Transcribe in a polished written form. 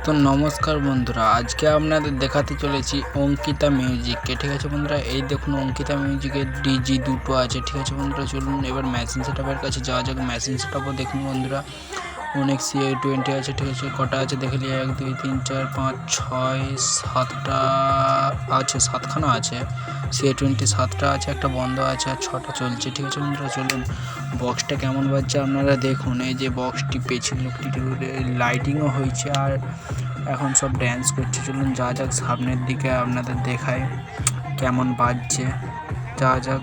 তো নমস্কার বন্ধুরা, আজকে আপনাদের দেখাতে চলেছি অঙ্কিতা মিউজিককে। ঠিক আছে বন্ধুরা, এই দেখুন অঙ্কিতা মিউজিকের ডিজি দুটো আছে। ঠিক আছে বন্ধুরা, চলুন এবার মেশিন সেটআপের কাছে যাওয়া যাক। মেশিন সেটআপও দেখুন বন্ধুরা, অনেক CI20 আছে। ঠিক আছে, কটা আছে দেখে নিই, 1 2 3 4 5 6 7টা আছে, 7খানা আছে। CI20 7টা আছে, একটা বন্ধ আছে, আর 6টা চলছে। ঠিক আছে বন্ধুরা, চলুন বক্সটা কেমন বাজছে আপনারা দেখুন। এই যে বক্সটি পেছন লোকটি লাইটিংও হয়েছে, আর এখন সব ড্যান্স করছে। চলুন যা যাক সামনের দিকে আপনাদের দেখায় কেমন বাজছে, যা যাক।